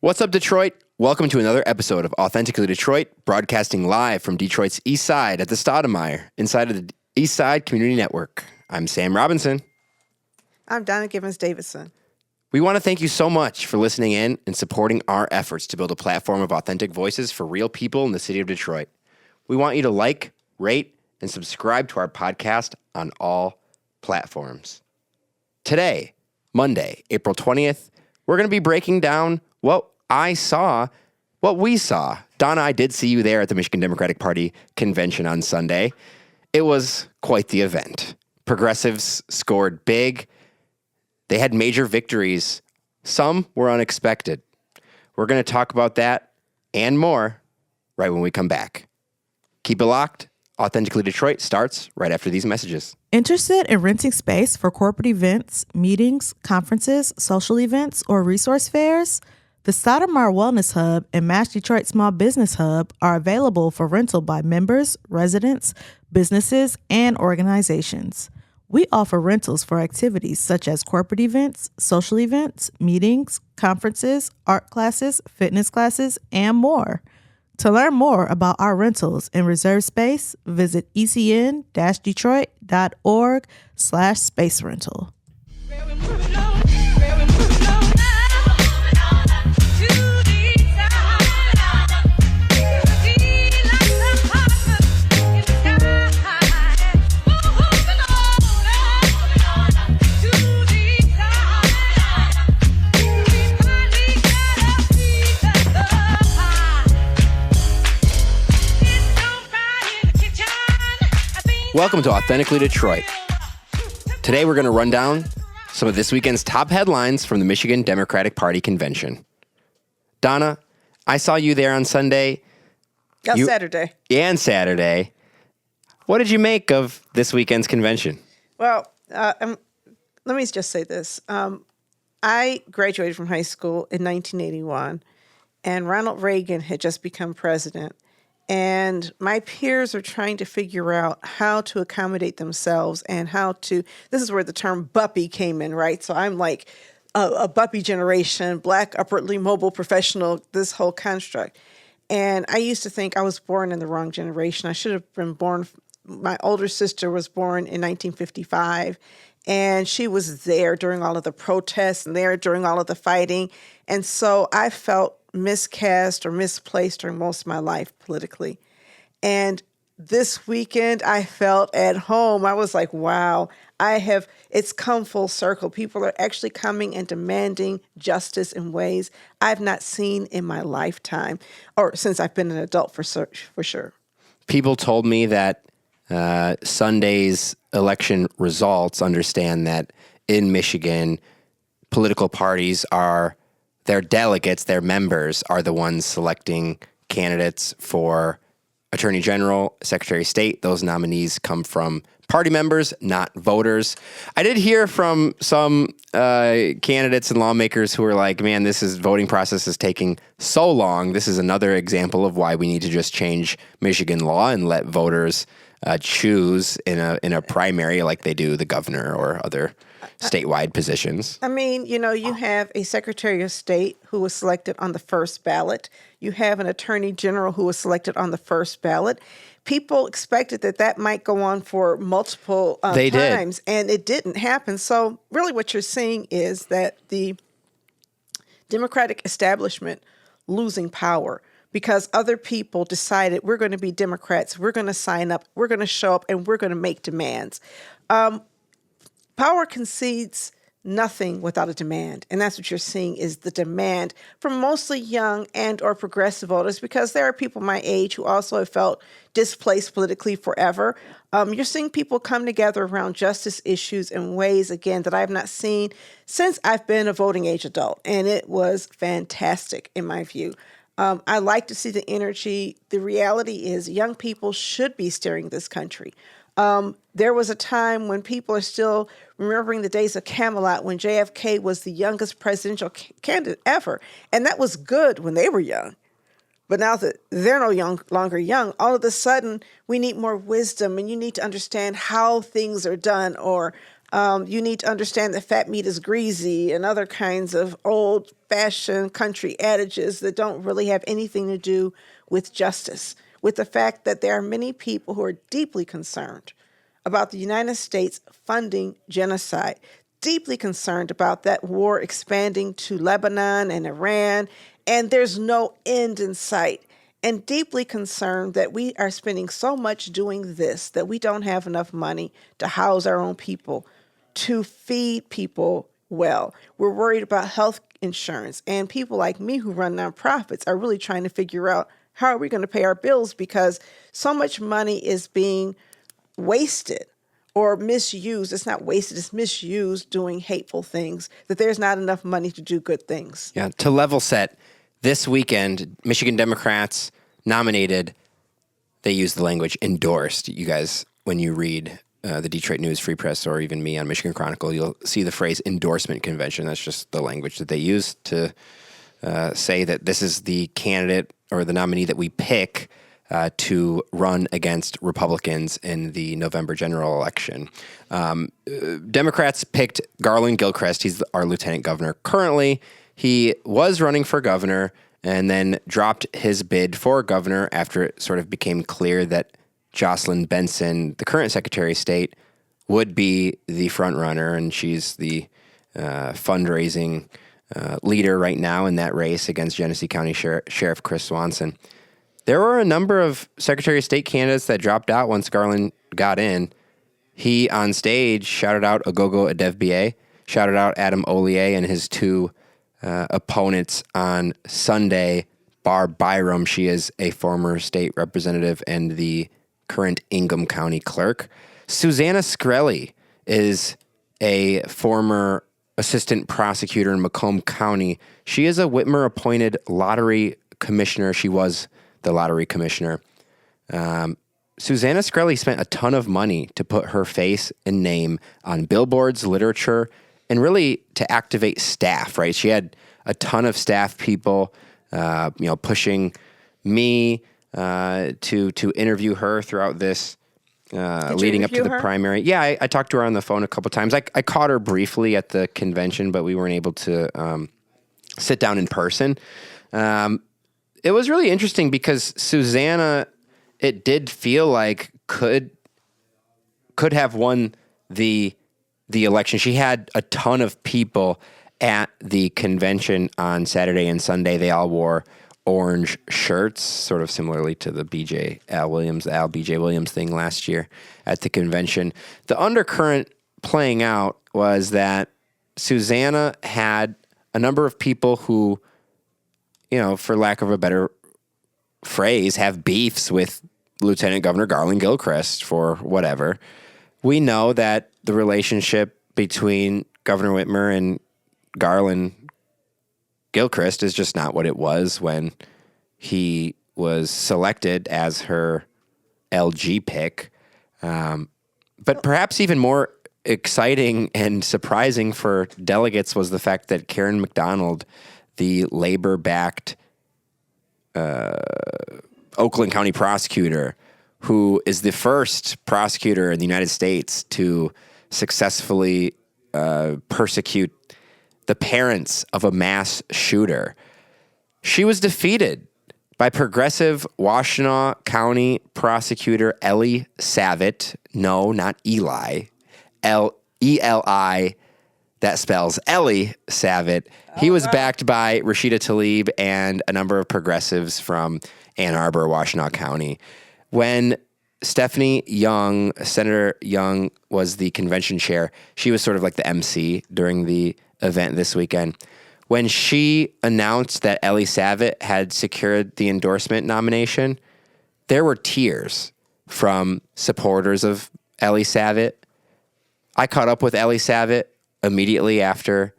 What's up, Detroit? Welcome to another episode of Authentically Detroit, broadcasting live from Detroit's East Side at the Stoudemire, inside of the East Side Community Network. I'm Sam Robinson. I'm Donna Davidson. We want to thank you so much for listening in and supporting our efforts to build a platform of authentic voices for real people in the city of Detroit. We want you to like, rate, and subscribe to our podcast on all platforms. Today, Monday, April 20th, we're going to be breaking down what we saw. Donna, I did see you there at the Michigan Democratic Party convention on Sunday. It was quite the event. Progressives scored big. They had major victories. Some were unexpected. We're going to talk about that and more right when we come back. Keep it locked. Authentically Detroit starts right after these messages. Interested in renting space for corporate events, meetings, conferences, social events, or resource fairs? The Stoudemire Wellness Hub and Match Detroit Small Business Hub are available for rental by members, residents, businesses, and organizations. We offer rentals for activities such as corporate events, social events, meetings, conferences, art classes, fitness classes, and more. To learn more about our rentals and reserve space, visit ecn-detroit.org/space rental. Welcome to Authentically Detroit. Today we're going to run down some of this weekend's top headlines from the Michigan Democratic Party convention. Donna, I saw you there on Sunday. Saturday. And Saturday. What did you make of this weekend's convention? Well, let me just say this. I graduated from high school in 1981, and Ronald Reagan had just become president. And my peers are trying to figure out how to accommodate themselves and this is where the term BUPPY came in, right? So I'm like a BUPPY generation, Black, upwardly mobile professional, this whole construct. And I used to think I was born in the wrong generation. I should have been born, my older sister was born in 1955, and she was there during all of the protests and there during all of the fighting. And so I felt miscast or misplaced during most of my life politically. And this weekend, I felt at home. I was like, wow, it's come full circle. People are actually coming and demanding justice in ways I've not seen in my lifetime or since I've been an adult for sure. People told me that Sunday's election results understand that in Michigan, political parties their delegates, their members, are the ones selecting candidates for Attorney General, Secretary of State. Those nominees come from party members, not voters. I did hear from some candidates and lawmakers who were like, man, voting process is taking so long. This is another example of why we need to just change Michigan law and let voters choose in a primary like they do the governor or other statewide positions. I mean, you have a Secretary of State who was selected on the first ballot. You have an Attorney General who was selected on the first ballot. People expected that might go on for multiple times, and it didn't happen. So really what you're seeing is that the Democratic establishment losing power because other people decided we're going to be Democrats, we're going to sign up, we're going to show up, and we're going to make demands. Power concedes nothing without a demand. And that's what you're seeing is the demand from mostly young and or progressive voters, because there are people my age who also have felt displaced politically forever. You're seeing people come together around justice issues in ways, again, that I have not seen since I've been a voting age adult. And it was fantastic in my view. I like to see the energy. The reality is young people should be steering this country. There was a time when people are still remembering the days of Camelot when JFK was the youngest presidential candidate ever. And that was good when they were young. But now that they're no longer young, all of a sudden we need more wisdom, and you need to understand how things are done, or You need to understand that fat meat is greasy and other kinds of old-fashioned country adages that don't really have anything to do with justice, with the fact that there are many people who are deeply concerned about the United States funding genocide, deeply concerned about that war expanding to Lebanon and Iran, and there's no end in sight, and deeply concerned that we are spending so much doing this that we don't have enough money to house our own people, to feed people well. We're worried about health insurance, and people like me who run nonprofits are really trying to figure out how are we going to pay our bills because so much money is being wasted or misused. It's not wasted, it's misused doing hateful things, that there's not enough money to do good things. Yeah, to level set, this weekend, Michigan Democrats nominated, they used the language endorsed. You guys, when you read the Detroit News, Free Press, or even me on Michigan Chronicle, you'll see the phrase endorsement convention. That's just the language that they use to say that this is the candidate or the nominee that we pick to run against Republicans in the November general election. Democrats picked Garlin Gilchrist. He's our lieutenant governor currently. He was running for governor and then dropped his bid for governor after it sort of became clear that Jocelyn Benson, the current Secretary of State, would be the front runner, and she's the fundraising leader right now in that race against Genesee County Sheriff Chris Swanson. There were a number of Secretary of State candidates that dropped out once Garland got in. He, on stage, shouted out Agogo Adevbie, shouted out Adam Ollier and his two opponents on Sunday. Barb Byram, she is a former state representative and the current Ingham County clerk. Susanna Skrelly is a former assistant prosecutor in Macomb County. She is a Whitmer-appointed lottery commissioner. She was the lottery commissioner. Susanna Skrelly spent a ton of money to put her face and name on billboards, literature, and really to activate staff, right? She had a ton of staff people, pushing me to interview her throughout this leading up to the primary. Yeah, I talked to her on the phone a couple times. I caught her briefly at the convention, but we weren't able to sit down in person. It was really interesting because Susanna, it did feel like could have won the election. She had a ton of people at the convention on Saturday and Sunday. They all wore orange shirts, sort of similarly to the BJ Williams thing last year at the convention. The undercurrent playing out was that Susanna had a number of people who, for lack of a better phrase, have beefs with Lieutenant Governor Garlin Gilchrist for whatever. We know that the relationship between Governor Whitmer and Garlin Gilchrist is just not what it was when he was selected as her LG pick. But perhaps even more exciting and surprising for delegates was the fact that Karen McDonald, the labor-backed Oakland County prosecutor, who is the first prosecutor in the United States to successfully persecute the parents of a mass shooter, she was defeated by progressive Washtenaw County prosecutor Eli Savit. No, not Eli. Eli. That spells Eli Savit. He was backed by Rashida Tlaib and a number of progressives from Ann Arbor, Washtenaw County. When Stephanie Young, Senator Young, was the convention chair, she was sort of like the MC during the event this weekend. When she announced that Eli Savit had secured the endorsement nomination, there were tears from supporters of Eli Savit. I caught up with Eli Savit immediately after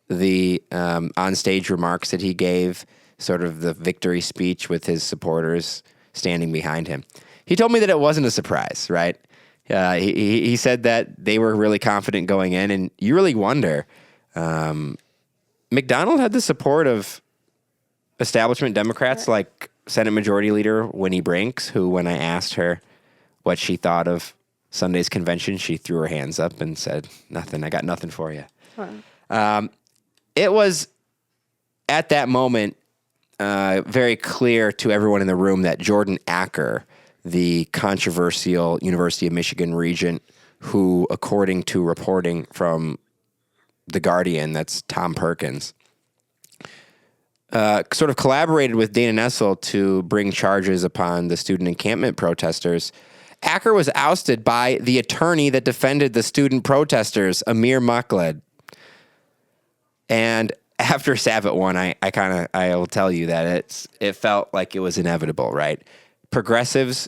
the onstage remarks that he gave, sort of the victory speech with his supporters standing behind him. He told me that it wasn't a surprise, right? He said that they were really confident going in, and you really wonder. McDonald had the support of establishment Democrats like Senate Majority Leader Winnie Brinks, who, when I asked her what she thought of Sunday's convention, she threw her hands up and said, "Nothing. I got nothing for you." Wow. It was at that moment very clear to everyone in the room that Jordan Acker, the controversial University of Michigan regent, who, according to reporting from The Guardian, that's Tom Perkins, sort of collaborated with Dana Nessel to bring charges upon the student encampment protesters. Acker was ousted by the attorney that defended the student protesters, Amir Makled. And after Savit won, I will tell you that it felt like it was inevitable, right? Progressives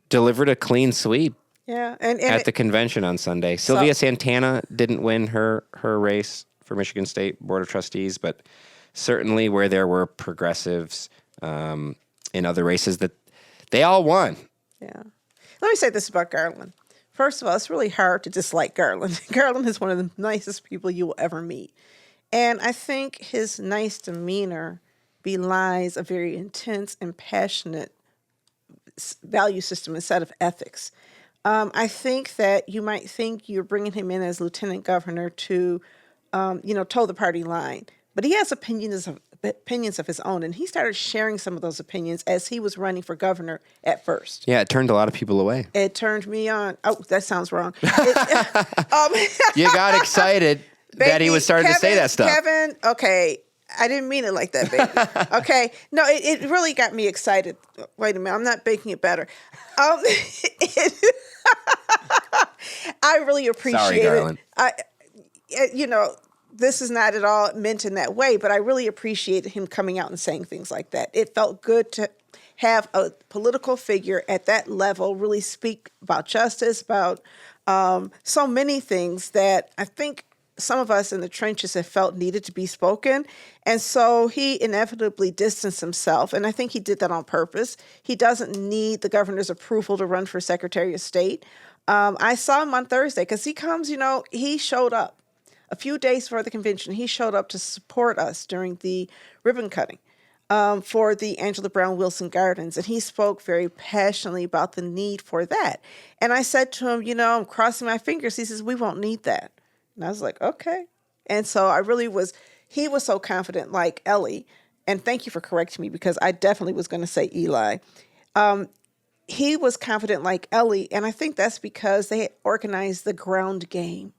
delivered a clean sweep. Yeah, at the convention on Sunday. Sylvia Santana didn't win her race for Michigan State Board of Trustees, but certainly where there were progressives in other races, that they all won. Yeah. Let me say this about Garlin. First of all, it's really hard to dislike Garlin. Garlin is one of the nicest people you will ever meet. And I think his nice demeanor belies a very intense and passionate value system and set of ethics. I think that you might think you're bringing him in as lieutenant governor to, toe the party line. But he has opinions of his own, and he started sharing some of those opinions as he was running for governor at first. Yeah, it turned a lot of people away. It turned me on. Oh, that sounds wrong. You got excited that he was starting to say that stuff. Kevin, okay, I didn't mean it like that, baby. Okay, no, it really got me excited. Wait a minute, I'm not making it better. I really appreciate Sorry, Garlin. This is not at all meant in that way, but I really appreciated him coming out and saying things like that. It felt good to have a political figure at that level really speak about justice, about so many things that I think some of us in the trenches have felt needed to be spoken. And so he inevitably distanced himself. And I think he did that on purpose. He doesn't need the governor's approval to run for Secretary of State. I saw him on Thursday because he comes, he showed up. A few days before the convention, he showed up to support us during the ribbon cutting for the Angela Brown Wilson Gardens. And he spoke very passionately about the need for that. And I said to him, I'm crossing my fingers. He says, we won't need that. And I was like, okay. And so he was so confident, like Ellie, and thank you for correcting me because I definitely was going to say Eli. He was confident like Ellie, and I think that's because they organized the ground game.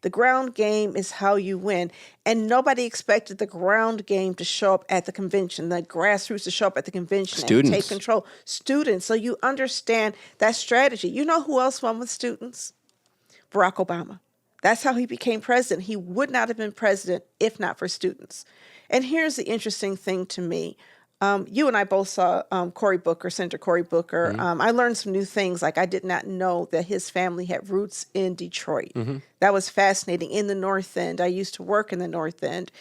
The ground game is how you win. And nobody expected the ground game to show up at the convention, the grassroots to show up at the convention Students. And take control. Students. So you understand that strategy. You know who else won with students? Barack Obama. That's how he became president. He would not have been president if not for students. And here's the interesting thing to me. You and I both saw Senator Cory Booker. Mm-hmm. I learned some new things. Like I did not know that his family had roots in Detroit. Mm-hmm. That was fascinating. In the North End. I used to work in the North End.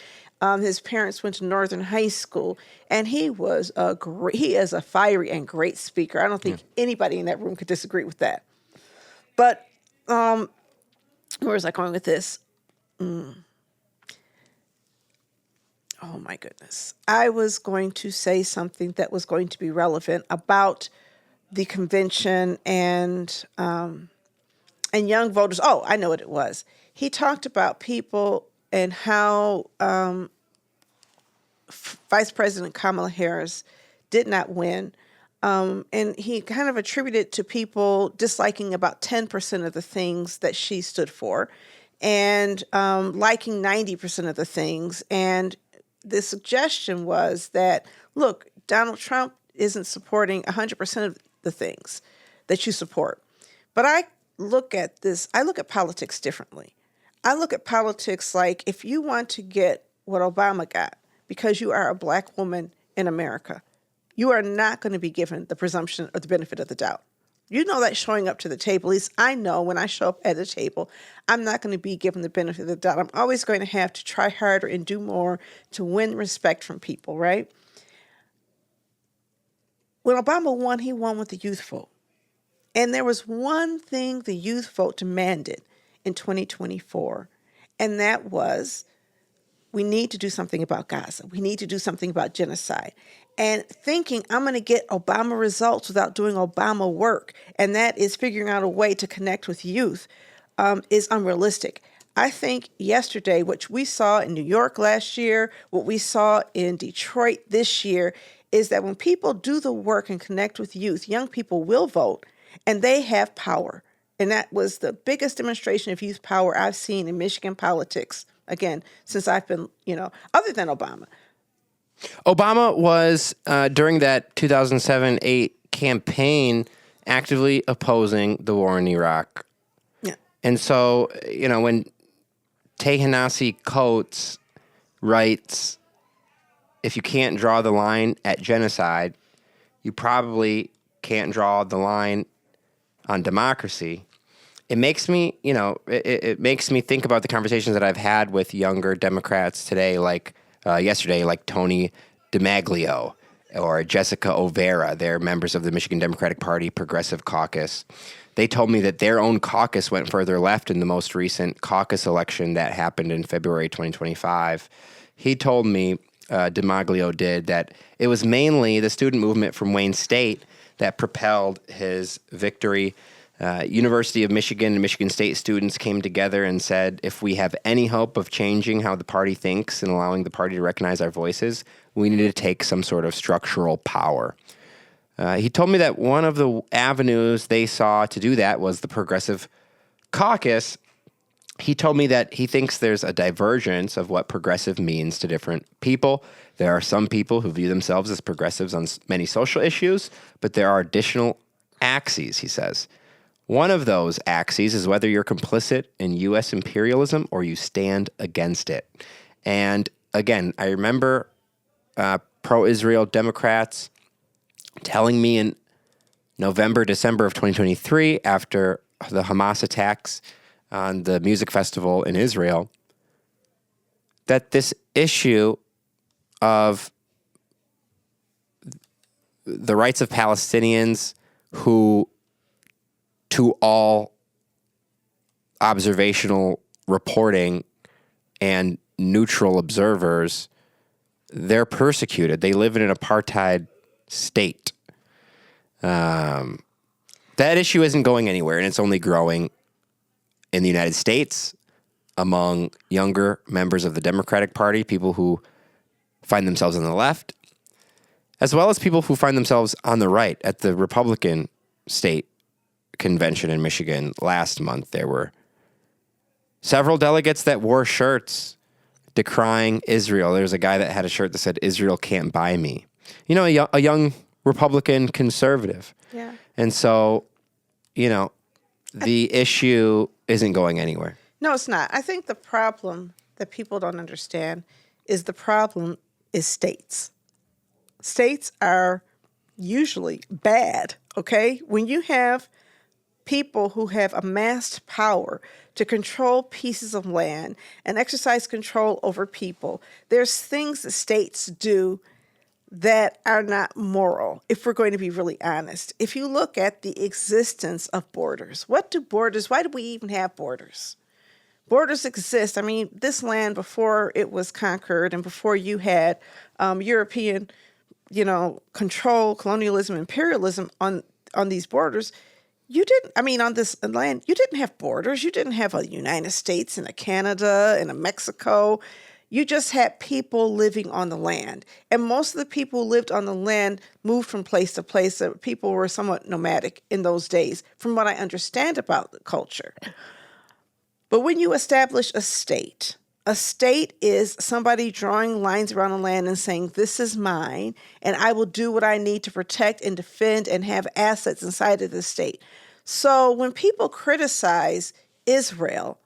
His parents went to Northern High School, and he is a fiery and great speaker. I don't think anybody in that room could disagree with that. But where was I going with this? Oh, my goodness. I was going to say something that was going to be relevant about the convention and young voters. Oh, I know what it was. He talked about people and how Vice President Kamala Harris did not win. And he kind of attributed it to people disliking about 10% of the things that she stood for and liking 90% of the things. And the suggestion was that, look, Donald Trump isn't supporting 100% of the things that you support. But I look at politics differently. I look at politics like if you want to get what Obama got because you are a black woman in America, you are not going to be given the presumption or the benefit of the doubt. You know that showing up to the table. At least I know when I show up at the table, I'm not going to be given the benefit of the doubt. I'm always going to have to try harder and do more to win respect from people, right? When Obama won, he won with the youth vote. And there was one thing the youth vote demanded in 2024, and that was we need to do something about Gaza. We need to do something about genocide. And thinking I'm going to get Obama results without doing Obama work, and that is figuring out a way to connect with youth, is unrealistic. I think yesterday, which we saw in New York last year, what we saw in Detroit this year, is that when people do the work and connect with youth, young people will vote, and they have power. And that was the biggest demonstration of youth power I've seen in Michigan politics, again, since I've been, other than Obama. Obama was, during that 2007-8 campaign, actively opposing the war in Iraq. Yeah. And so, when Ta-Nehisi Coates writes, if you can't draw the line at genocide, you probably can't draw the line on democracy. It makes me, it makes me think about the conversations that I've had with younger Democrats today, like yesterday, like Tony DiMaglio or Jessica Overa. They're members of the Michigan Democratic Party Progressive Caucus. They told me that their own caucus went further left in the most recent caucus election that happened in February 2025. He told me, DiMaglio did, that it was mainly the student movement from Wayne State that propelled his victory. University of Michigan and Michigan State students came together and said, if we have any hope of changing how the party thinks and allowing the party to recognize our voices, we need to take some sort of structural power. He told me that one of the avenues they saw to do that was the Progressive Caucus. He told me that he thinks there's a divergence of what progressive means to different people. There are some people who view themselves as progressives on many social issues, but there are additional axes, he says. One of those axes is whether you're complicit in U.S. imperialism or you stand against it. And again, I remember pro-Israel Democrats telling me in November, December of 2023, after the Hamas attacks on the music festival in Israel, that this issue of the rights of Palestinians who, to all observational reporting and neutral observers, they're persecuted. They live in an apartheid state. That issue isn't going anywhere, and it's only growing in the United States among younger members of the Democratic Party, people who find themselves on the left, as well as people who find themselves on the right. At the Republican state convention in Michigan last month, there were several delegates that wore shirts decrying Israel. There was a guy that had a shirt that said, "Israel can't buy me." A young Republican conservative. Yeah. And so, the issue isn't going anywhere. No, it's not. I think the problem that people don't understand is the problem is states. States are usually bad, okay? When you have people who have amassed power to control pieces of land and exercise control over people, there's things that states do that are not moral, if we're going to be really honest. If you look at the existence of borders, why do we even have borders? Borders exist. I mean, this land, before it was conquered and before you had European, control, colonialism, imperialism on these borders, on this land, you didn't have borders. You didn't have a United States and a Canada and a Mexico. You just had people living on the land. And most of the people who lived on the land moved from place to place. People were somewhat nomadic in those days, from what I understand about the culture. But when you establish a state is somebody drawing lines around the land and saying, this is mine, and I will do what I need to protect and defend and have assets inside of the state. So when people criticize Israel,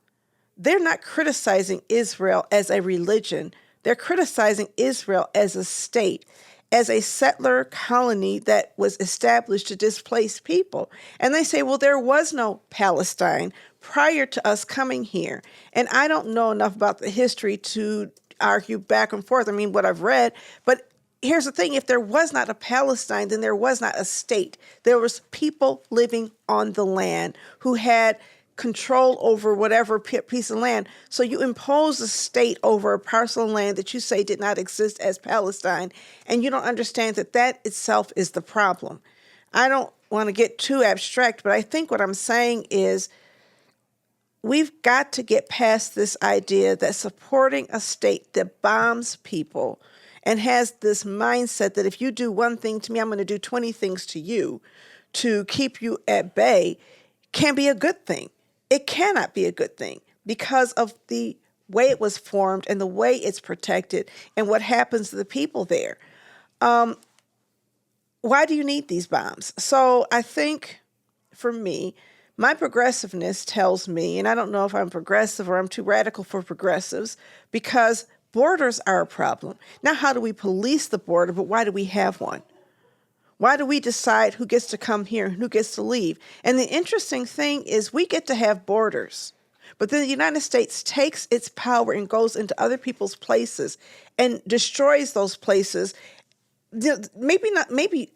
they're not criticizing Israel as a religion. They're criticizing Israel as a state, as a settler colony that was established to displace people. And they say, well, there was no Palestine prior to us coming here. And I don't know enough about the history to argue back and forth. I mean, what I've read, but here's the thing. If there was not a Palestine, then there was not a state. There was people living on the land who had control over whatever piece of land. So you impose a state over a parcel of land that you say did not exist as Palestine, and you don't understand that that itself is the problem. I don't want to get too abstract, but I think what I'm saying is we've got to get past this idea that supporting a state that bombs people and has this mindset that if you do one thing to me, I'm going to do 20 things to you to keep you at bay can be a good thing. It cannot be a good thing because of the way it was formed and the way it's protected and what happens to the people there. Why do you need these bombs? So I think for me, my progressiveness tells me, and I don't know if I'm progressive or I'm too radical for progressives, because borders are a problem. Not how do we police the border, but why do we have one? Why do we decide who gets to come here and who gets to leave? And the interesting thing is we get to have borders, but then the United States takes its power and goes into other people's places and destroys those places. Maybe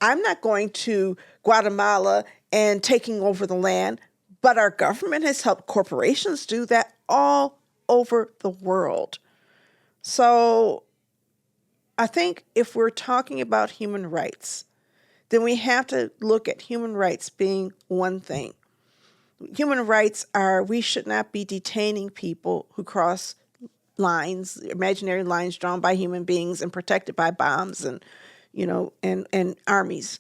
I'm not going to Guatemala and taking over the land, but our government has helped corporations do that all over the world. So I think if we're talking about human rights, then we have to look at human rights being one thing. Human rights are, we should not be detaining people who cross lines, imaginary lines drawn by human beings and protected by bombs and, and armies.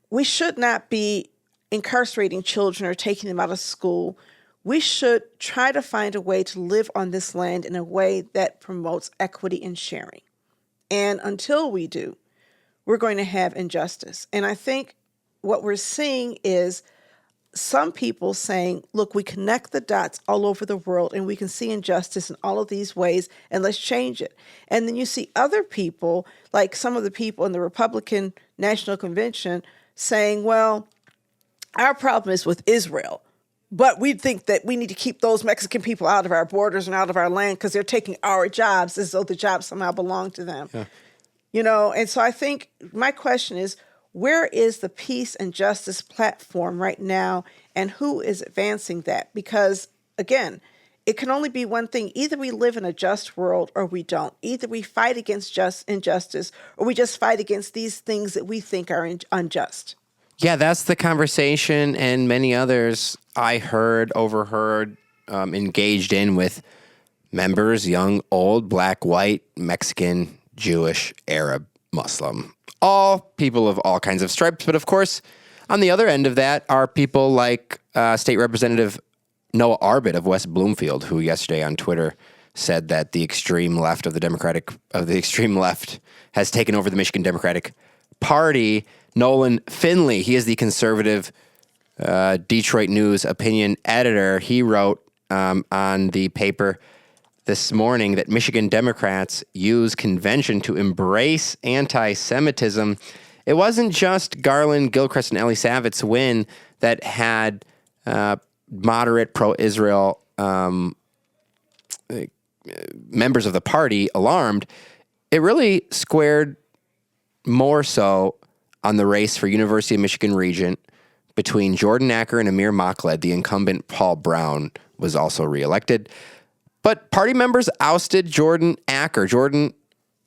We should not be incarcerating children or taking them out of school. We should try to find a way to live on this land in a way that promotes equity and sharing. And until we do, we're going to have injustice. And I think what we're seeing is some people saying, look, we connect the dots all over the world and we can see injustice in all of these ways and let's change it. And then you see other people, like some of the people in the Republican National Convention saying, well, our problem is with Israel. But we think that we need to keep those Mexican people out of our borders and out of our land because they're taking our jobs as though the jobs somehow belong to them. Yeah. And so I think my question is, where is the peace and justice platform right now and who is advancing that? Because, again, it can only be one thing. Either we live in a just world or we don't. Either we fight against injustice or we just fight against these things that we think are unjust. Yeah, that's the conversation and many others I overheard, engaged in with members, young, old, black, white, Mexican, Jewish, Arab, Muslim, all people of all kinds of stripes. But of course, on the other end of that are people like State Representative Noah Arbit of West Bloomfield, who yesterday on Twitter said that the extreme left of the extreme left has taken over the Michigan Democratic Party. Nolan Finley, he is the conservative Detroit News opinion editor. He wrote on the paper this morning that Michigan Democrats use convention to embrace anti-Semitism. It wasn't just Garlin, Gilchrist, and Eli Savit's win that had moderate pro-Israel members of the party alarmed. It really squared more so on the race for University of Michigan Regent between Jordan Acker and Amir Makled. The incumbent Paul Brown was also reelected. But party members ousted Jordan Acker. Jordan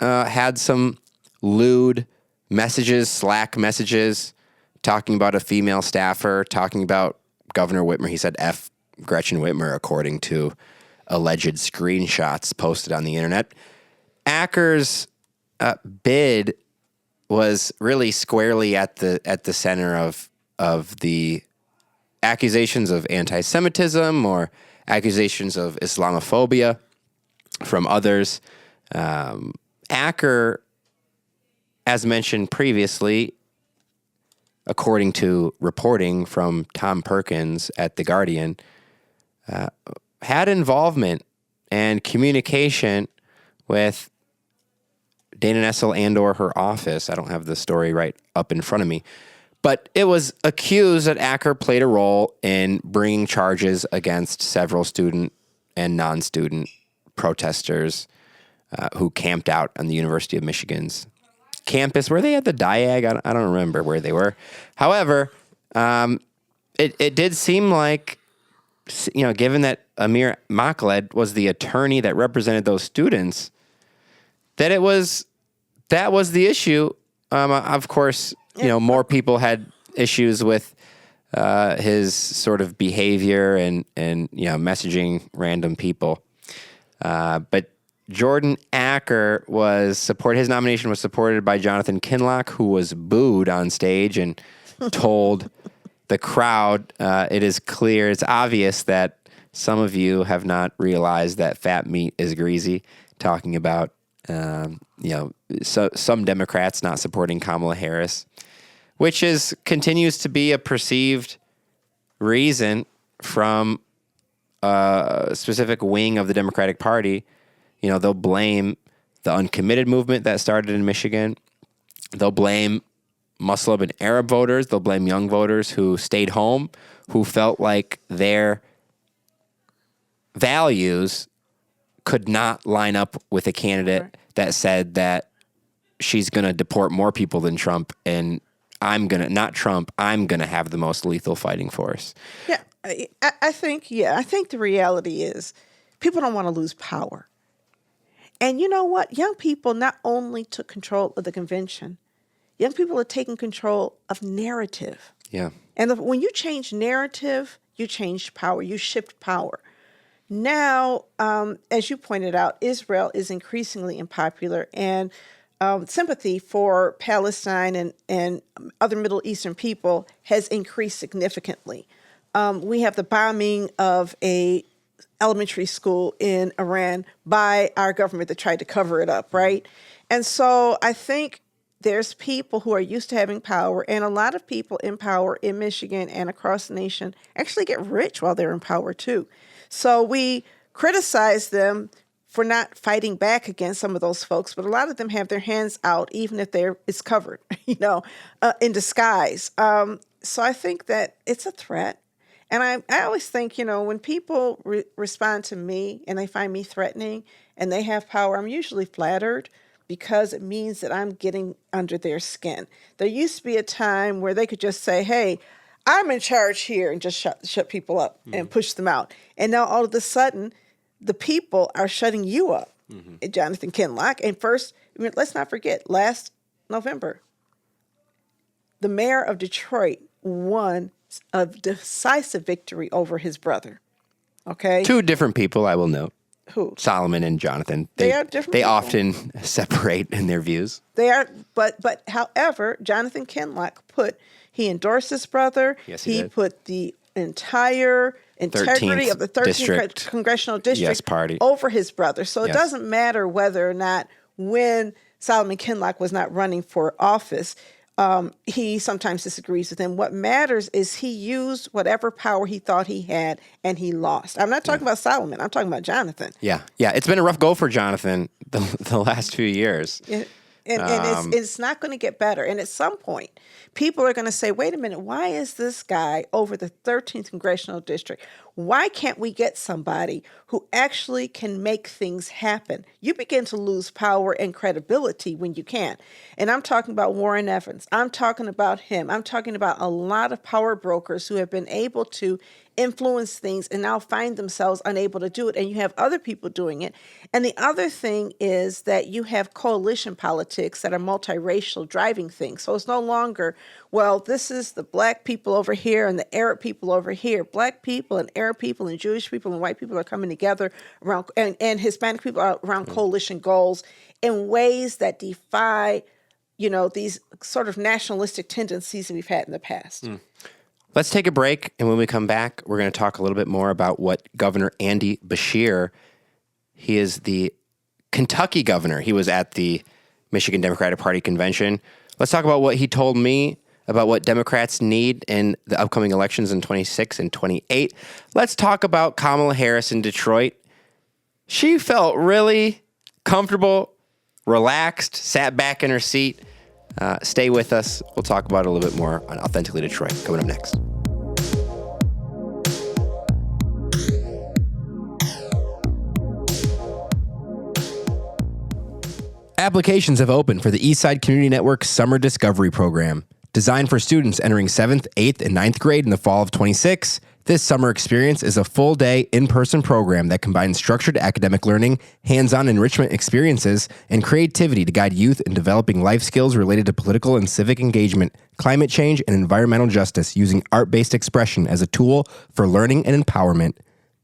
had some lewd messages, Slack messages, talking about a female staffer, talking about Governor Whitmer. He said F Gretchen Whitmer, according to alleged screenshots posted on the internet. Acker's bid was really squarely at the center of the accusations of anti-Semitism or accusations of Islamophobia from others. Acker, as mentioned previously, according to reporting from Tom Perkins at The Guardian, had involvement and communication with Dana Nessel and or her office. I don't have the story right up in front of me. But it was accused that Acker played a role in bringing charges against several student and non-student protesters who camped out on the University of Michigan's campus. Were they at the Diag? I don't remember where they were. However, it did seem like, given that Amir Makled was the attorney that represented those students, that was the issue. Of course, more people had issues with his sort of behavior and messaging random people. But Jordan Acker his nomination was supported by Jonathan Kinloch, who was booed on stage and told the crowd, it's obvious that some of you have not realized that fat meat is greasy, talking about, some Democrats not supporting Kamala Harris, which continues to be a perceived reason from a specific wing of the Democratic Party. They'll blame the uncommitted movement that started in Michigan. They'll blame Muslim and Arab voters. They'll blame young voters who stayed home, who felt like their values could not line up with a candidate that said that she's going to deport more people than Trump, and I'm going to have the most lethal fighting force. Yeah, I think the reality is people don't want to lose power. And you know what? Young people not only took control of the convention, young people are taking control of narrative. Yeah. And when you change narrative, you change power, you shift power. Now, as you pointed out, Israel is increasingly unpopular, and sympathy for Palestine and other Middle Eastern people has increased significantly. We have the bombing of a elementary school in Iran by our government that tried to cover it up, right? And so I think there's people who are used to having power, and a lot of people in power in Michigan and across the nation actually get rich while they're in power too. So we criticize them for not fighting back against some of those folks, but a lot of them have their hands out, even if it's covered, in disguise. So I think that it's a threat. And I always think, when people respond to me and they find me threatening and they have power, I'm usually flattered because it means that I'm getting under their skin. There used to be a time where they could just say, hey, I'm in charge here, and just shut people up and push them out. And now all of a sudden, the people are shutting you up, Jonathan Kinloch. And first, let's not forget, last November, the mayor of Detroit won a decisive victory over his brother. Okay? Two different people, I will note. Who? Solomon and Jonathan. They are different They people. often separate in their views. They are, but however, Jonathan Kinloch he endorsed his brother. Yes, he did. Put the entire integrity of the 13th congressional district yes, party over his brother. So it Yes. doesn't matter whether or not when Solomon Kinloch was not running for office, he sometimes disagrees with him. What matters is he used whatever power he thought he had, and he lost. I'm not talking about Solomon. I'm talking about Jonathan. Yeah. It's been a rough go for Jonathan the last few years. And it's not going to get better. And at some point, people are going to say, wait a minute, why is this guy over the 13th congressional district? Why can't we get somebody who actually can make things happen? You begin to lose power and credibility when you can't. And I'm talking about Warren Evans. I'm talking about him. I'm talking about a lot of power brokers who have been able to influence things and now find themselves unable to do it. And you have other people doing it. And the other thing is that you have coalition politics that are multiracial driving things. So it's no longer, well, this is the black people over here and the Arab people over here. Black people and Arab people and Jewish people and white people are coming together around, and Hispanic people are around coalition goals in ways that defy, these sort of nationalistic tendencies that we've had in the past. Let's take a break, and when we come back, we're going to talk a little bit more about what Governor Andy Beshear, he is the Kentucky governor. He was at the Michigan Democratic Party convention. Let's talk about what he told me about what Democrats need in the upcoming elections in 26 and 28. Let's talk about Kamala Harris in Detroit. She felt really comfortable, relaxed, sat back in her seat. Stay with us. We'll talk about it a little bit more on Authentically Detroit coming up next. Applications have opened for the Eastside Community Network Summer Discovery Program. Designed for students entering 7th, 8th, and 9th grade in the fall of 26, this summer experience is a full-day in-person program that combines structured academic learning, hands-on enrichment experiences, and creativity to guide youth in developing life skills related to political and civic engagement, climate change, and environmental justice using art-based expression as a tool for learning and empowerment.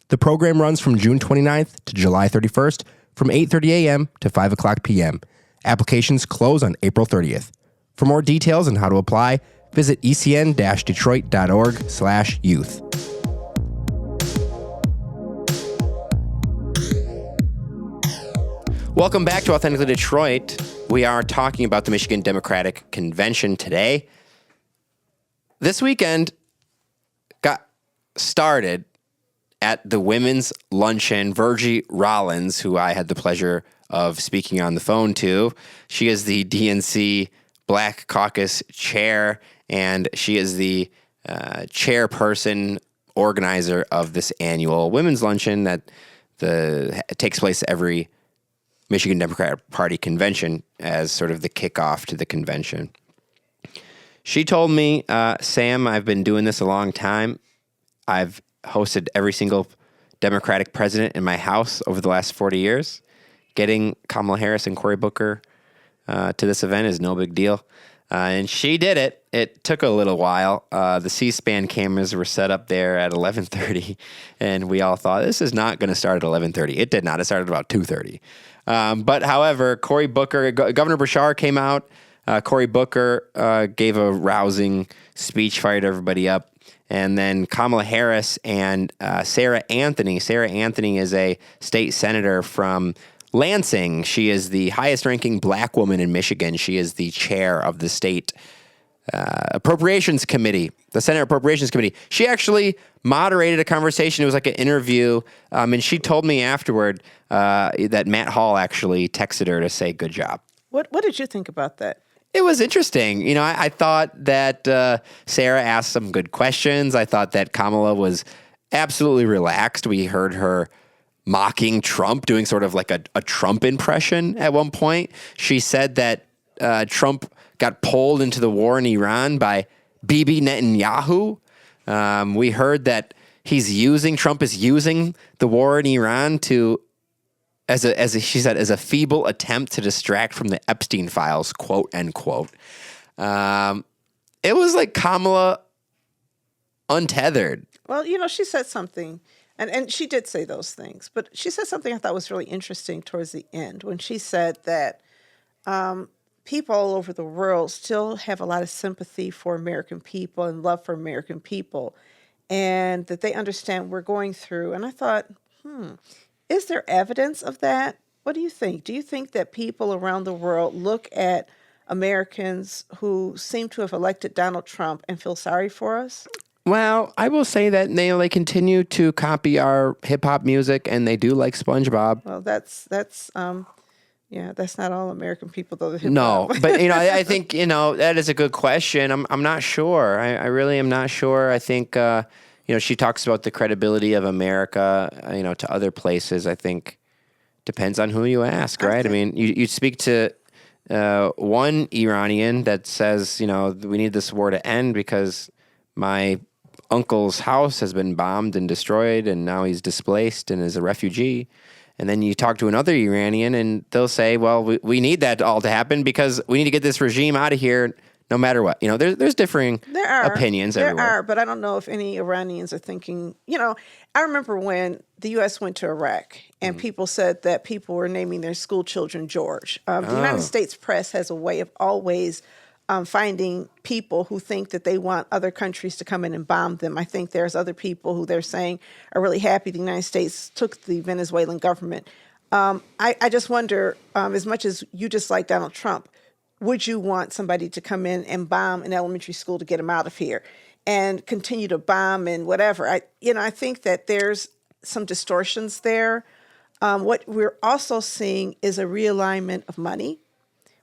The program runs from June 29th to July 31st from 8:30 a.m. to 5 o'clock p.m. Applications close on April 30th. For more details on how to apply, visit ecn-detroit.org/youth. Welcome back to Authentically Detroit. We are talking about the Michigan Democratic Convention today. This weekend got started at the women's luncheon. Virgie Rollins, who I had the pleasure of speaking on the phone to, she is the DNC Black Caucus chair, and she is the chairperson, organizer of this annual women's luncheon that takes place every Michigan Democratic Party convention as sort of the kickoff to the convention. She told me, Sam, I've been doing this a long time. I've hosted every single Democratic president in my house over the last 40 years. Getting Kamala Harris and Cory Booker to this event is no big deal. And she did it. It took a little while. The C-SPAN cameras were set up there at 11:30, and we all thought, this is not going to start at 11:30. It did not. It started about 2:30. But however, Cory Booker, Governor Bashar came out. Cory Booker gave a rousing speech, fired everybody up. And then Kamala Harris and Sarah Anthony. Sarah Anthony is a state senator from Lansing. She is the highest-ranking black woman in Michigan. She is the chair of the state Appropriations Committee, the Senate Appropriations Committee. She actually moderated a conversation. It was like an interview, and she told me afterward that Matt Hall actually texted her to say good job. What did you think about that? It was interesting. You know, I thought that Sarah asked some good questions. I thought that Kamala was absolutely relaxed. We heard her mocking Trump, doing sort of like a Trump impression at one point. She said that Trump got pulled into the war in Iran by Bibi Netanyahu. We heard that Trump is using the war in Iran she said, as a feeble attempt to distract from the Epstein files, quote, end quote. It was like Kamala untethered. Well, you know, she said something, and she did say those things, but she said something I thought was really interesting towards the end when she said that people all over the world still have a lot of sympathy for American people and love for American people, and that they understand we're going through. And I thought, is there evidence of that? What do you think? Do you think that people around the world look at Americans who seem to have elected Donald Trump and feel sorry for us? Well, I will say that they continue to copy our hip hop music, and they do like SpongeBob. Well, that's not all American people, though. No, but I think that is a good question. I'm not sure. I really am not sure. I think she talks about the credibility of America, to other places. I think depends on who you ask, right? I mean, you speak to one Iranian that says, we need this war to end because my uncle's house has been bombed and destroyed, and now he's displaced and is a refugee. And then you talk to another Iranian, and they'll say, well, we need that all to happen because we need to get this regime out of here no matter what. There's differing opinions everywhere. There are, but I don't know if any Iranians are thinking, I remember when the U.S. went to Iraq, and people said that people were naming their school children George. The United States press has a way of always finding people who think that they want other countries to come in and bomb them. I think there's other people who they're saying are really happy the United States took the Venezuelan government. I just wonder, as much as you dislike Donald Trump, would you want somebody to come in and bomb an elementary school to get him out of here and continue to bomb and whatever? I think that there's some distortions there. What we're also seeing is a realignment of money,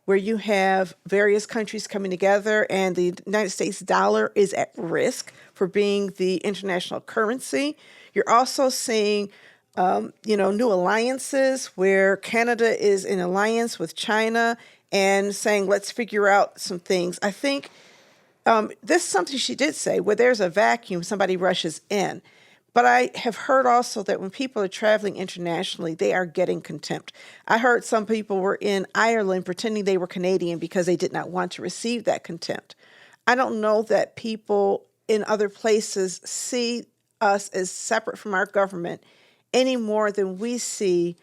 where you have various countries coming together, and the United States dollar is at risk for being the international currency. You're also seeing, new alliances where Canada is in alliance with China and saying, let's figure out some things. I think this is something she did say, where there's a vacuum, somebody rushes in. But I have heard also that when people are traveling internationally, they are getting contempt. I heard some people were in Ireland pretending they were Canadian because they did not want to receive that contempt. I don't know that people in other places see us as separate from our government any more than we see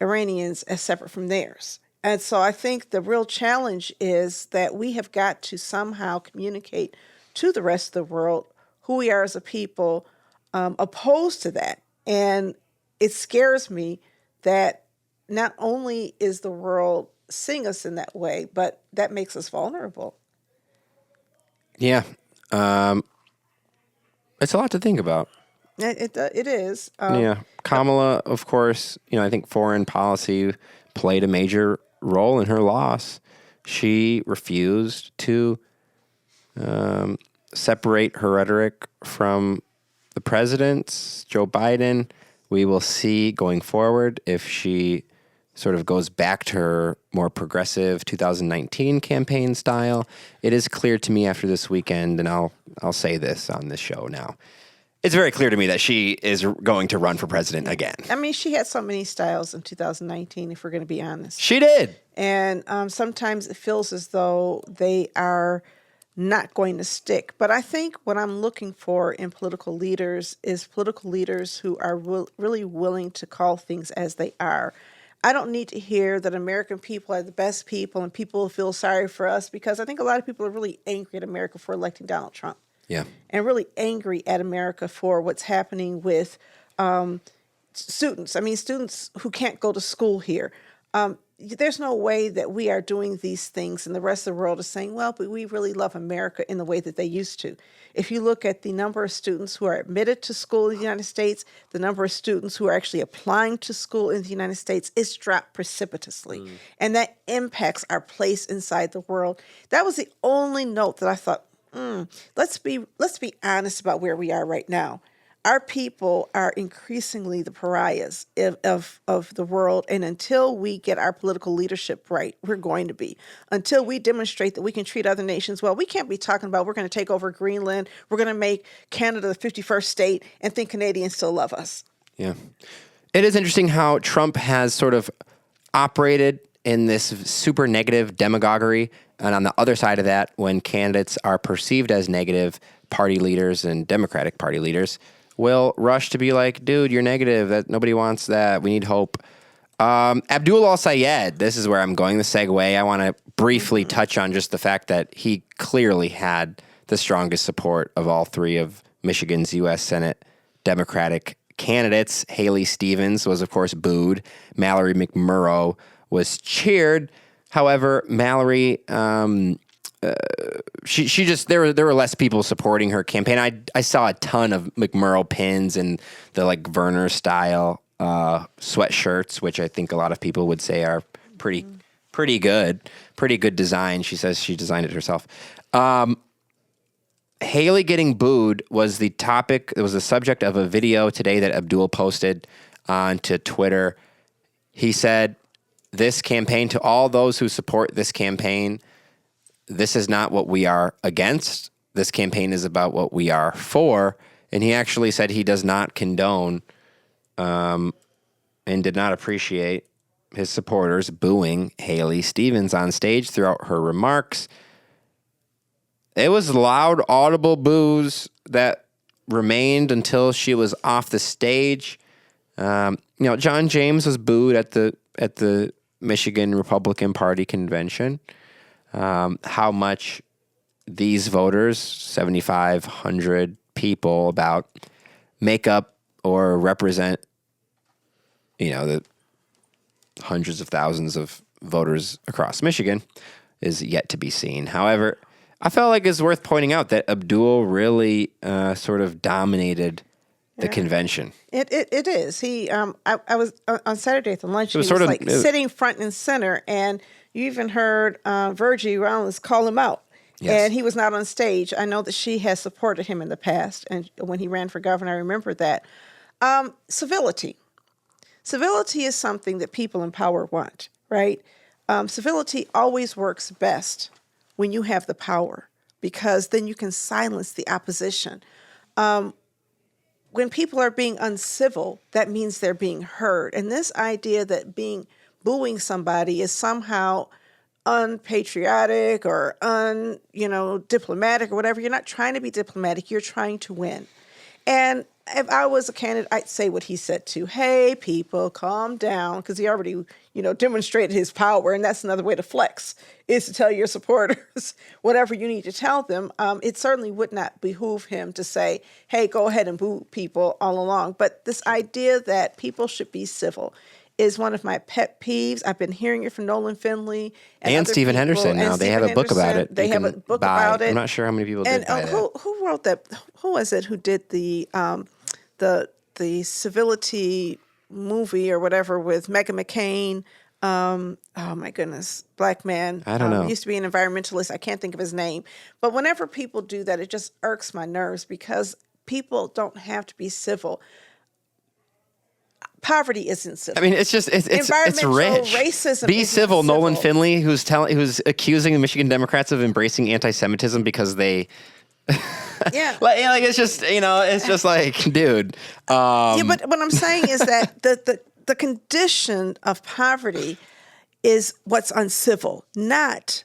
Iranians as separate from theirs. And so I think the real challenge is that we have got to somehow communicate to the rest of the world who we are as a people, opposed to that. And it scares me that not only is the world seeing us in that way, but that makes us vulnerable. Yeah. It's a lot to think about. It is. Yeah. Kamala, of course, I think foreign policy played a major role in her loss. She refused to separate her rhetoric from the president's, Joe Biden. We will see going forward if she sort of goes back to her more progressive 2019 campaign style. It is clear to me after this weekend, and I'll say this on this show now. It's very clear to me that she is going to run for president again. I mean, she had so many styles in 2019, if we're going to be honest. She did. And sometimes it feels as though they are not going to stick. But I think what I'm looking for in political leaders is political leaders who are really willing to call things as they are. I don't need to hear that American people are the best people and people feel sorry for us, because I think a lot of people are really angry at America for electing Donald Trump. Yeah. And really angry at America for what's happening with students. I mean, students who can't go to school here. There's no way that we are doing these things and the rest of the world is saying, well, but we really love America in the way that they used to. If you look at the number of students who are admitted to school in the United States, the number of students who are actually applying to school in the United States, it's dropped precipitously. And that impacts our place inside the world. That was the only note that I thought, let's be honest about where we are right now. Our people are increasingly the pariahs of the world, and until we get our political leadership right, we're going to be. Until we demonstrate that we can treat other nations well, we can't be talking about we're going to take over Greenland, we're going to make Canada the 51st state, and think Canadians still love us. Yeah. It is interesting how Trump has sort of operated in this super negative demagoguery. And on the other side of that, when candidates are perceived as negative, party leaders and Democratic Party leaders will rush to be like, dude, you're negative. That nobody wants that. We need hope. Abdul El-Sayed, this is where I'm going, the segue. I want to briefly touch on just the fact that he clearly had the strongest support of all three of Michigan's U.S. Senate Democratic candidates. Haley Stevens was, of course, booed. Mallory McMorrow was cheered. However, Mallory, she just there were less people supporting her campaign. I saw a ton of McMorrow pins and the like Werner style sweatshirts, which I think a lot of people would say are pretty good design. She says she designed it herself. Haley getting booed was the topic. It was the subject of a video today that Abdul posted onto Twitter. He said, "This campaign, to all those who support this campaign, this is not what we are against. This campaign is about what we are for." And he actually said he does not condone and did not appreciate his supporters booing Haley Stevens on stage throughout her remarks. It was loud, audible boos that remained until she was off the stage. John James was booed at the Michigan Republican Party convention. How much these voters, 7,500 people, about make up or represent, the hundreds of thousands of voters across Michigan is yet to be seen. However, I felt like it's worth pointing out that Abdul really sort of dominated the convention. It is. He I was on Saturday at the lunch. He was sort of like sitting front and center, and you even heard Virgie Rollins call him out. Yes. And he was not on stage. I know that she has supported him in the past, and when he ran for governor, I remember that. Civility. Civility is something that people in power want, right? Civility always works best when you have the power, because then you can silence the opposition. When people are being uncivil, that means they're being heard. And this idea that booing somebody is somehow unpatriotic or diplomatic or whatever. You're not trying to be diplomatic. You're trying to win. And if I was a candidate, I'd say what he said too. Hey, people, calm down, because he already, demonstrated his power, and that's another way to flex, is to tell your supporters whatever you need to tell them. It certainly would not behoove him to say, hey, go ahead and boo people all along. But this idea that people should be civil is one of my pet peeves. I've been hearing it from Nolan Finley and Stephen Henderson. Now they have a book about it. They have a book about it. I'm not sure how many people did buy that. Who wrote that? Who was it who did the civility movie or whatever with Meghan McCain? Oh my goodness, black man. I don't know. He used to be an environmentalist. I can't think of his name. But whenever people do that, it just irks my nerves because people don't have to be civil. Poverty isn't civil. I mean, it's rich. Racism. Be civil. Nolan Finley, who's accusing the Michigan Democrats of embracing anti-Semitism because they. Yeah. it's just like, dude. But what I'm saying is that the condition of poverty is what's uncivil, not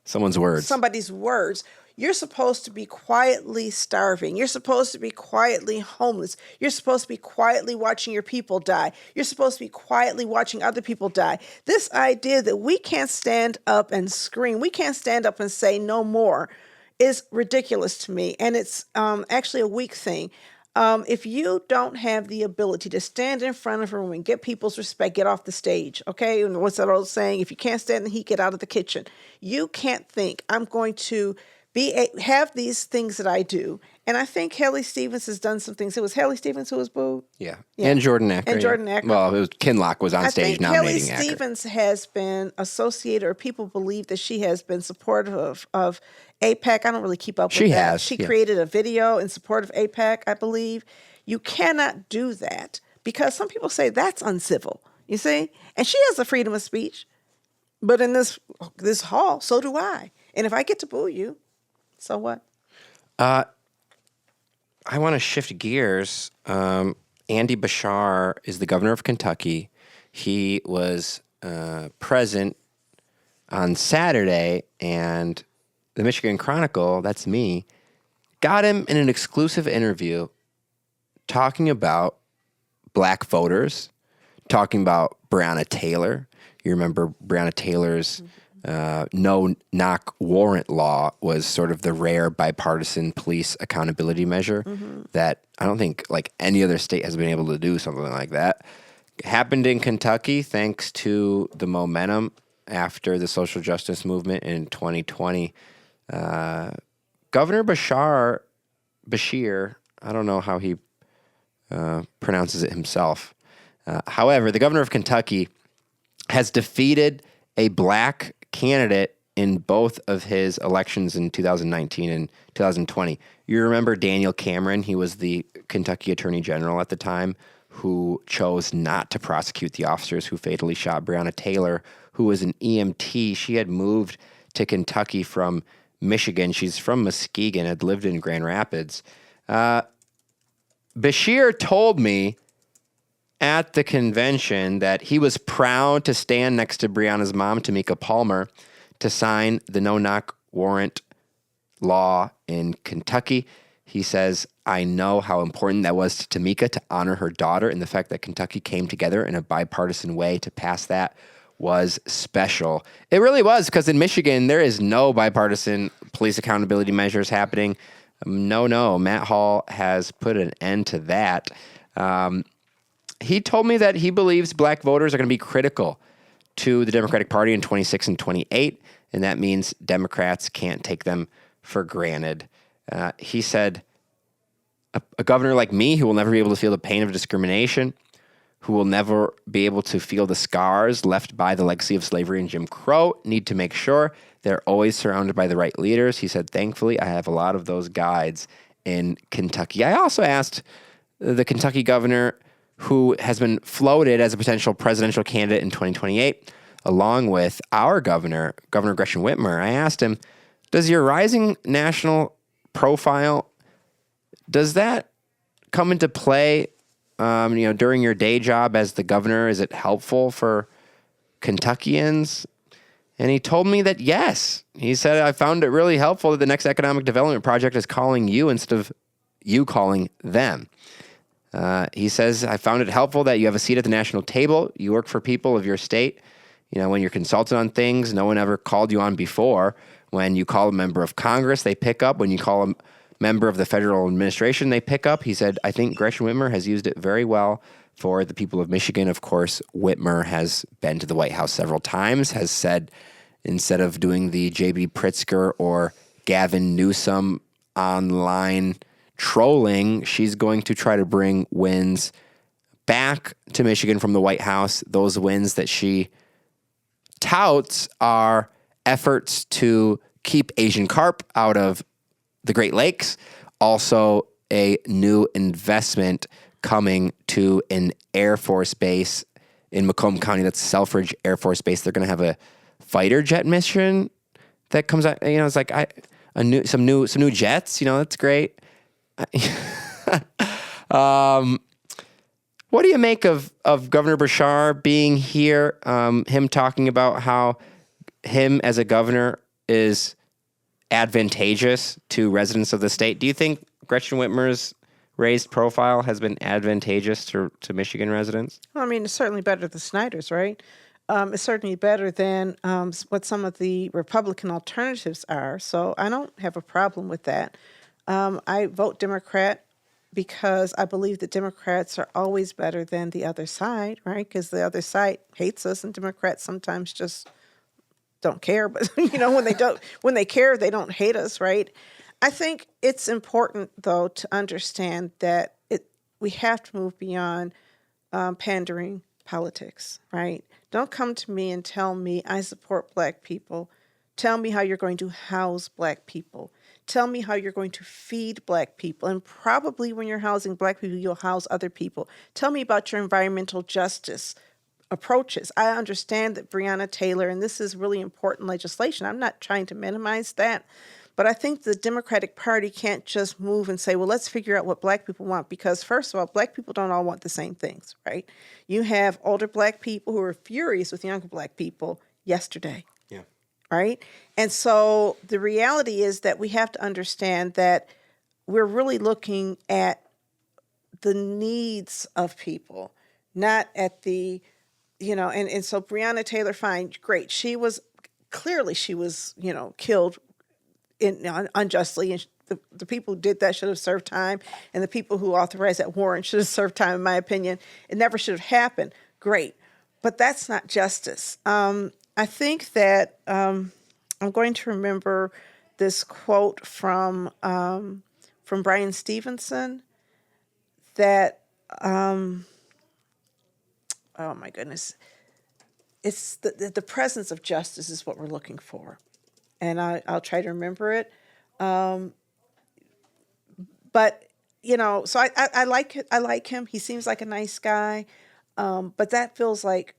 someone's words. Somebody's words. You're supposed to be quietly starving. You're supposed to be quietly homeless. You're supposed to be quietly watching your people die. You're supposed to be quietly watching other people die. This idea that we can't stand up and scream, we can't stand up and say no more is ridiculous to me. And it's actually a weak thing. If you don't have the ability to stand in front of a room and get people's respect, get off the stage, okay? And what's that old saying? If you can't stand the heat, get out of the kitchen. You can't think, I'm going to have these things that I do. And I think Haley Stevens has done some things. It was Haley Stevens who was booed? Yeah. And Jordan Acker. Well, it was Kinloch was on stage nominating Acker. Haley Stevens has been associated, or people believe that she has been supportive of AIPAC. I don't really keep up with that. She created a video in support of AIPAC, I believe. You cannot do that because some people say that's uncivil, you see? And she has the freedom of speech. But in this hall, so do I. And if I get to boo you, so what? I want to shift gears. Andy Bashar is the governor of Kentucky. He was present on Saturday, and the Michigan Chronicle, that's me, got him in an exclusive interview talking about black voters, talking about Breonna Taylor. You remember Breonna Taylor's no-knock warrant law was sort of the rare bipartisan police accountability measure that I don't think like any other state has been able to do something like that. It happened in Kentucky thanks to the momentum after the social justice movement in 2020. Governor Bashir, I don't know how he pronounces it himself. However, the governor of Kentucky has defeated a black candidate in both of his elections in 2019 and 2020. You remember Daniel Cameron? He was the Kentucky Attorney General at the time who chose not to prosecute the officers who fatally shot Breonna Taylor, who was an EMT. She had moved to Kentucky from Michigan. She's from Muskegon, had lived in Grand Rapids. Bashir told me at the convention that he was proud to stand next to Breonna's mom, Tamika Palmer, to sign the no-knock warrant law in Kentucky. He says, I know how important that was to Tamika to honor her daughter, and the fact that Kentucky came together in a bipartisan way to pass that was special. It really was, because in Michigan, there is no bipartisan police accountability measures happening. No, Matt Hall has put an end to that. He told me that he believes black voters are going to be critical to the Democratic Party in 26 and 28, and that means Democrats can't take them for granted. He said, a governor like me who will never be able to feel the pain of discrimination, who will never be able to feel the scars left by the legacy of slavery and Jim Crow, need to make sure they're always surrounded by the right leaders. He said, thankfully, I have a lot of those guides in Kentucky. I also asked the Kentucky governor, who has been floated as a potential presidential candidate in 2028, along with our governor, Governor Gretchen Whitmer. I asked him, Does your rising national profile, does that come into play, during your day job as the governor? Is it helpful for Kentuckians? And he told me that yes. He said, I found it really helpful that the next economic development project is calling you instead of you calling them. He says, I found it helpful that you have a seat at the national table. You work for people of your state. When you're consulted on things no one ever called you on before. When you call a member of Congress, they pick up. When you call a member of the federal administration, they pick up. He said, I think Gretchen Whitmer has used it very well for the people of Michigan. Of course, Whitmer has been to the White House several times, has said instead of doing the J.B. Pritzker or Gavin Newsom online trolling, she's going to try to bring wins back to Michigan from the White House. Those wins that she touts are efforts to keep Asian carp out of the Great Lakes. Also, a new investment coming to an Air Force base in Macomb County. That's Selfridge Air Force Base. They're going to have a fighter jet mission that comes out. It's like some new jets. That's great. What do you make of Governor Bashar being here? Him talking about how him as a governor is advantageous to residents of the state. Do you think Gretchen Whitmer's raised profile has been advantageous to Michigan residents? Well, it's certainly better than Snyder's, right? It's certainly better than what some of the Republican alternatives are. So I don't have a problem with that. I vote Democrat because I believe that Democrats are always better than the other side, right? Because the other side hates us, and Democrats sometimes just don't care. But when they care, they don't hate us, right? I think it's important, though, to understand that we have to move beyond pandering politics, right? Don't come to me and tell me I support Black people. Tell me how you're going to house Black people. Tell me how you're going to feed Black people. And probably when you're housing Black people, you'll house other people. Tell me about your environmental justice approaches. I understand that Breonna Taylor, and this is really important legislation. I'm not trying to minimize that. But I think the Democratic Party can't just move and say, well, let's figure out what Black people want. Because first of all, Black people don't all want the same things, right? You have older Black people who are furious with younger Black people yesterday. Yeah. Right? And so the reality is that we have to understand that we're really looking at the needs of people, not at the, and so Breonna Taylor, fine, great. She was killed unjustly, and the people who did that should have served time, and the people who authorized that warrant should have served time, in my opinion. It never should have happened. Great. But that's not justice. I think that I'm going to remember this quote from Brian Stevenson that, oh my goodness, it's the presence of justice is what we're looking for. And I'll try to remember it. But, so I like it. I like him. He seems like a nice guy. But that feels like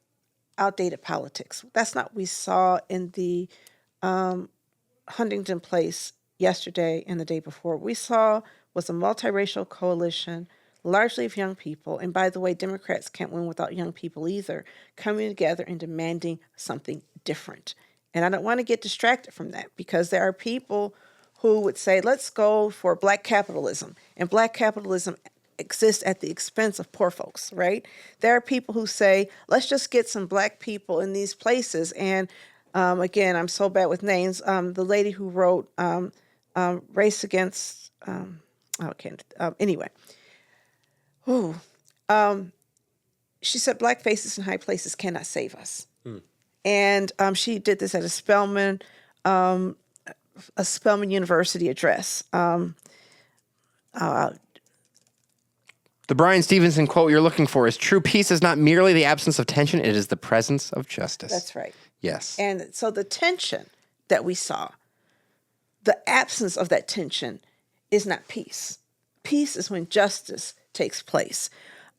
outdated politics. That's not what we saw in the Huntington Place yesterday and the day before. What we saw was a multiracial coalition, largely of young people. And by the way, Democrats can't win without young people either, coming together and demanding something different. And I don't want to get distracted from that, because there are people who would say, let's go for Black capitalism. And Black capitalism exists at the expense of poor folks, right? There are people who say, let's just get some Black people in these places. And again, I'm so bad with names. The lady who wrote Race Against, anyway. She said, Black faces in high places cannot save us. And she did this at a Spelman University address. The Brian Stevenson quote you're looking for is, true peace is not merely the absence of tension, it is the presence of justice. That's right. Yes. And so the tension that we saw, the absence of that tension is not peace. Peace is when justice takes place.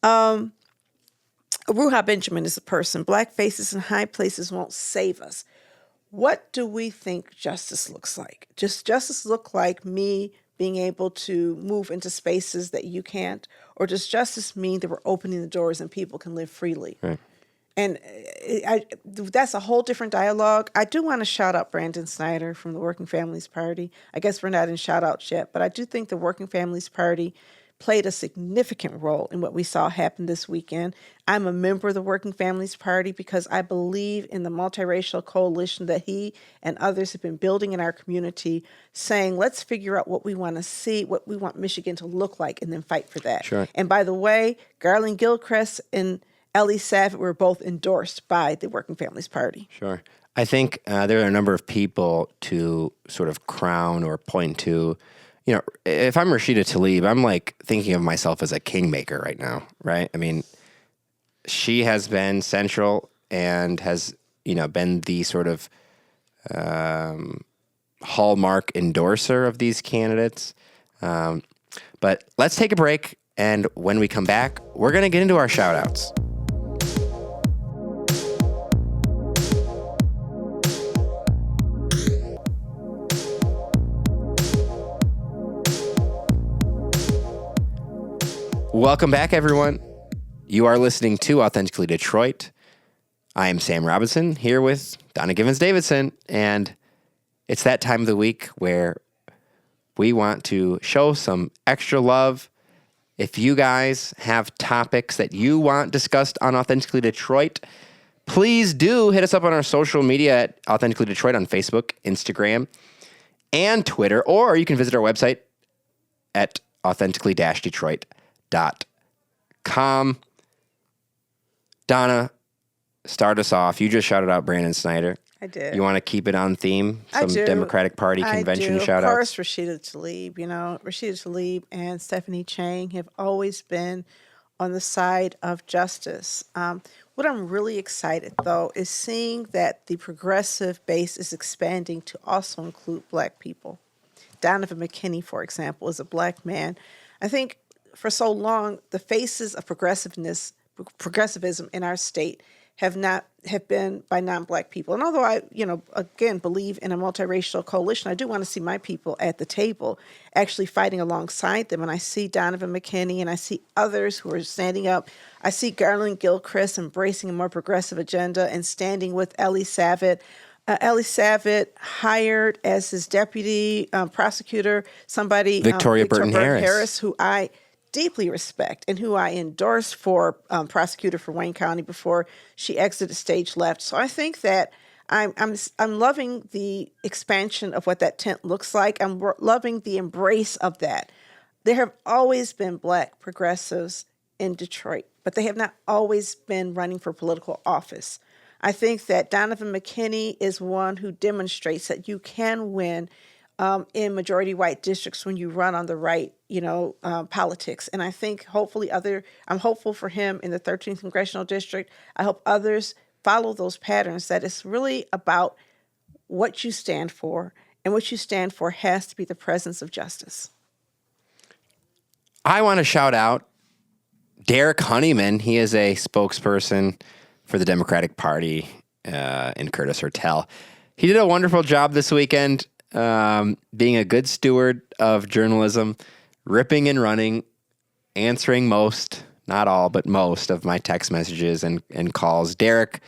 Ruha Benjamin is a person. Black faces in high places won't save us. what do we think justice looks like? Does justice look like me being able to move into spaces that you can't? Or does justice mean that we're opening the doors and people can live freely? Right. And that's a whole different dialogue. I do want to shout out Brandon Snyder from the Working Families Party. I guess we're not in shout outs yet, but I do think the Working Families Party played a significant role in what we saw happen this weekend. I'm a member of the Working Families Party because I believe in the multiracial coalition that he and others have been building in our community, saying, let's figure out what we want to see, what we want Michigan to look like, and then fight for that. Sure. And by the way, Garlin, Gilchrist, and Eli Savit were both endorsed by the Working Families Party. Sure. I think there are a number of people to sort of crown or point to. You know, if I'm Rashida Tlaib, I'm like thinking of myself as a kingmaker right now, right? I mean, she has been central and has, been the sort of hallmark endorser of these candidates. But let's take a break. And when we come back, we're going to get into our shout outs. Welcome back, everyone. You are listening to Authentically Detroit. I am Sam Robinson, here with Donna Givens-Davidson, and it's that time of the week where we want to show some extra love. If you guys have topics that you want discussed on Authentically Detroit, please do hit us up on our social media at Authentically Detroit on Facebook, Instagram, and Twitter, or you can visit our website at authentically-detroit.com. Donna, start us off. You just shouted out Brandon Snyder. I did. You want to keep it on theme? I do. Democratic Party convention shout outs? Of course, Rashida Tlaib. Rashida Tlaib and Stephanie Chang have always been on the side of justice. What I'm really excited, though, is seeing that the progressive base is expanding to also include Black people. Donovan McKinney, for example, is a Black man. I think for so long, the faces of progressivism in our state have been by non-Black people. And although I, again, believe in a multiracial coalition, I do want to see my people at the table actually fighting alongside them. And I see Donovan McKinney and I see others who are standing up. I see Garlin Gilchrist embracing a more progressive agenda and standing with Eli Savit. Eli Savit hired as his deputy prosecutor somebody, Victoria Burton Harris, who I deeply respect and who I endorsed for prosecutor for Wayne County before she exited stage left. So I think that I'm loving the expansion of what that tent looks like. I'm loving the embrace of that. There have always been Black progressives in Detroit, but they have not always been running for political office. I think that Donovan McKinney is one who demonstrates that you can win in majority white districts when you run on the right, politics. And I think I'm hopeful for him in the 13th Congressional District. I hope others follow those patterns, that it's really about what you stand for, and what you stand for has to be the presence of justice. I want to shout out Derek Honeyman. He is a spokesperson for the Democratic Party in Curtis Hertel. He did a wonderful job this weekend being a good steward of journalism, ripping and running, answering most, not all, but most of my text messages and calls. Derek,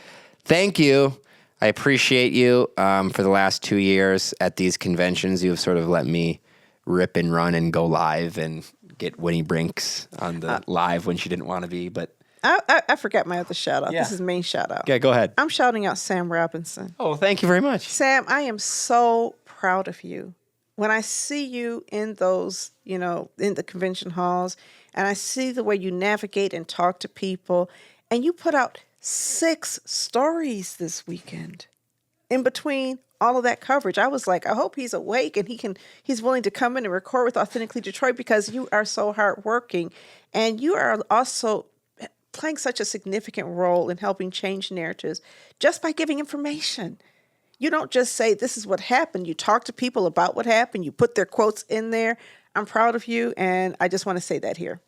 thank you. I appreciate you for the last 2 years at these conventions. You've sort of let me rip and run and go live and get Winnie Brinks on the live when she didn't want to be, but I forgot my other shout out. Yeah. This is main shout out. Yeah, go ahead. I'm shouting out Sam Robinson. Oh, thank you very much. Sam, I am so proud of you. When I see you in those, in the convention halls, and I see the way you navigate and talk to people, and you put out 6 stories this weekend in between all of that coverage. I was like, I hope he's awake and he's willing to come in and record with Authentically Detroit, because you are so hardworking, and you are also playing such a significant role in helping change narratives just by giving information. You don't just say, this is what happened. You talk to people about what happened. You put their quotes in there. I'm proud of you, and I just want to say that here.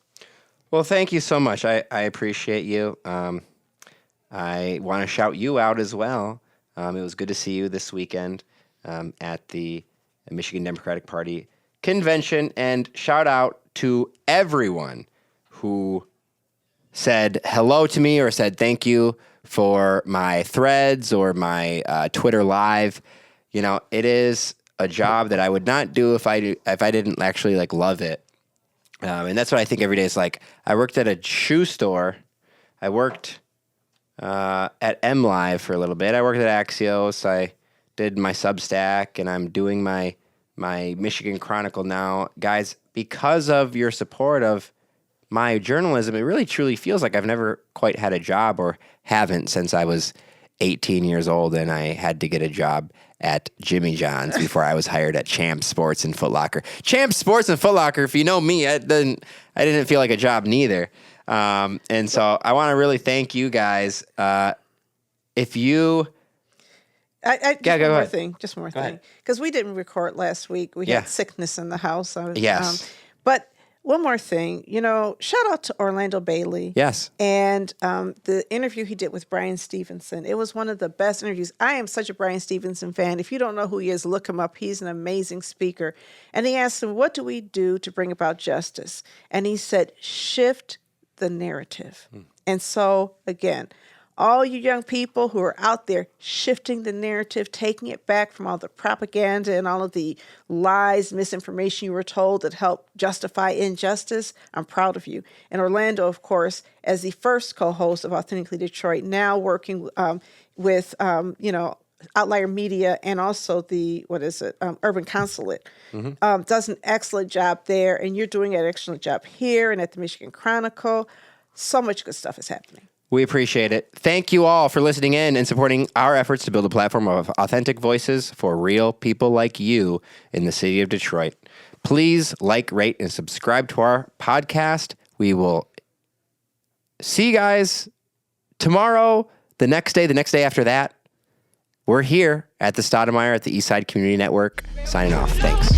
Well, thank you so much. I appreciate you. I want to shout you out as well. It was good to see you this weekend at the Michigan Democratic Party convention. And shout out to everyone who said hello to me or said thank you for my threads or my Twitter Live. You know, it is a job that I would not do if I didn't actually like love it. And that's what I think every day is like. I worked at a shoe store. I worked at MLive for a little bit. I worked at Axios. I did my Substack, and I'm doing my Michigan Chronicle now. Guys, because of your support of my journalism, it really truly feels like I've never quite had a job, or haven't since I was 18 years old and I had to get a job at Jimmy John's before I was hired at Champ Sports and Foot Locker. Champ Sports and Foot Locker, if you know me, I didn't feel like a job neither. And so I want to really thank you guys. If you... Just one more thing. Because we didn't record last week. We had sickness in the house. Yes. But one more thing, shout out to Orlando Bailey. Yes. And the interview he did with Brian Stevenson. It was one of the best interviews. I am such a Brian Stevenson fan. If you don't know who he is, look him up. He's an amazing speaker. And he asked him, what do we do to bring about justice? And he said, shift the narrative. And so, again, all you young people who are out there shifting the narrative, taking it back from all the propaganda and all of the lies, misinformation you were told that helped justify injustice, I'm proud of you. And Orlando, of course, as the first co-host of Authentically Detroit, now working with, Outlier Media and also the, Urban Consulate, does an excellent job there. And you're doing an excellent job here and at the Michigan Chronicle. So much good stuff is happening. We appreciate it. Thank you all for listening in and supporting our efforts to build a platform of authentic voices for real people like you in the city of Detroit. Please like, rate, and subscribe to our podcast. We will see you guys tomorrow, the next day after that. We're here at the Stoudemire at the Eastside Community Network. Signing off. Thanks.